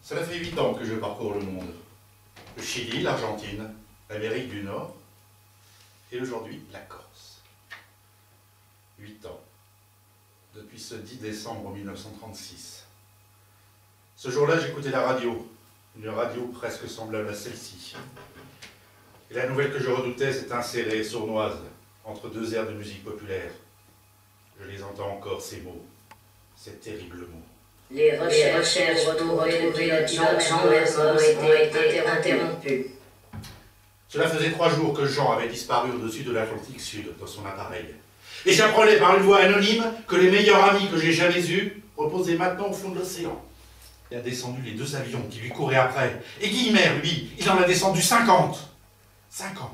Cela fait 8 ans que je parcours le monde. Le Chili, l'Argentine, l'Amérique du Nord et aujourd'hui la Corse. 8 ans. Depuis ce 10 décembre 1936. Ce jour-là, j'écoutais la radio. Une radio presque semblable à celle-ci. Et la nouvelle que je redoutais s'est insérée, sournoise, entre deux airs de musique populaire. Je les entends encore, ces mots, ces terribles mots. Les recherches pour retrouver le Jean Mermoz ont été interrompues. Cela faisait 3 jours que Jean avait disparu au-dessus de l'Atlantique Sud dans son appareil. Et j'apprenais par une voix anonyme que les meilleurs amis que j'ai jamais eus reposaient maintenant au fond de l'océan. Il a descendu les 2 avions qui lui couraient après. Et Guillemer, lui, il en a descendu 50. 50.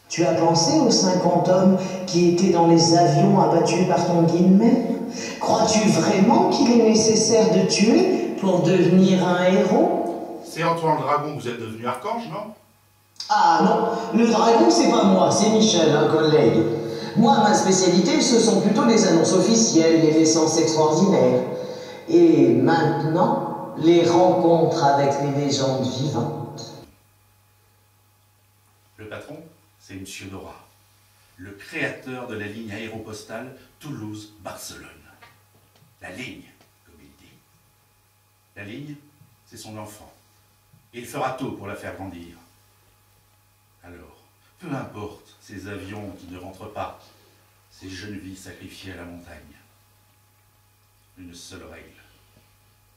Tu as pensé aux 50 hommes qui étaient dans les avions abattus par ton Guillemer? Crois-tu vraiment qu'il est nécessaire de tuer pour devenir un héros? C'est Antoine le Dragon que vous êtes devenu archange, non? Ah non, le dragon c'est pas moi, c'est Michel, un collègue. Moi, ma spécialité, ce sont plutôt les annonces officielles, les naissances extraordinaires. Et maintenant, les rencontres avec les légendes vivantes. Le patron, c'est M. Dora, le créateur de la ligne aéropostale Toulouse-Barcelone. La ligne, comme il dit. La ligne, c'est son enfant. Et il fera tout pour la faire grandir. Alors, peu importe ces avions qui ne rentrent pas, ces jeunes vies sacrifiées à la montagne. Une seule règle,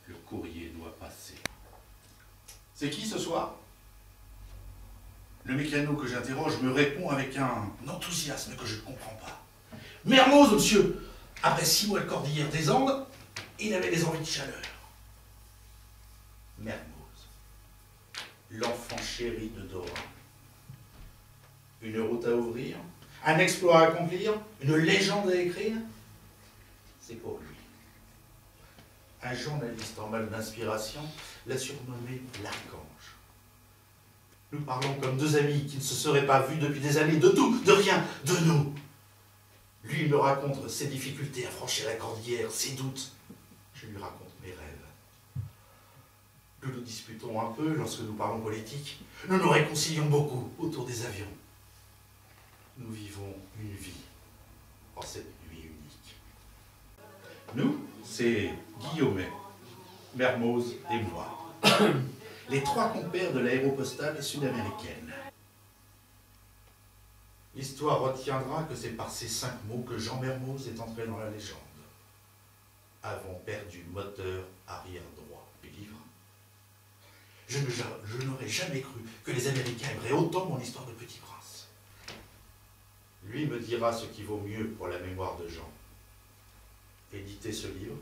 le courrier doit passer. C'est qui ce soir? Le mécano que j'interroge me répond avec un enthousiasme que je ne comprends pas. Mermoz, monsieur! Après 6 mois de cordillère des Andes, il avait des envies de chaleur. Mermoz, l'enfant chéri de Dora. Une route à ouvrir, un exploit à accomplir, une légende à écrire, c'est pour lui. Un journaliste en mal d'inspiration l'a surnommé l'archange. Nous parlons comme 2 amis qui ne se seraient pas vus depuis des années, de tout, de rien, de nous. Lui me raconte ses difficultés à franchir la cordillère, ses doutes. Je lui raconte mes rêves. Nous nous disputons un peu lorsque nous parlons politique. Nous nous réconcilions beaucoup autour des avions. Nous vivons une vie en cette nuit unique. Nous, c'est Guillaumet, Mermoz et moi. Les 3 compères de l'aéropostale sud-américaine. L'histoire retiendra que c'est par ces 5 mots que Jean Mermoz est entré dans la légende. Avons perdu moteur arrière droit du livre. Je n'aurais jamais cru que les Américains aimeraient autant mon histoire de Petit Prince. Lui me dira ce qui vaut mieux pour la mémoire de Jean. Éditer ce livre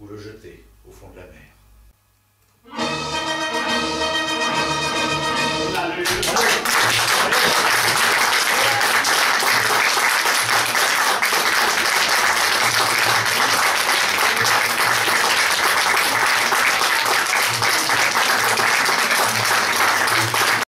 ou le jeter au fond de la mer.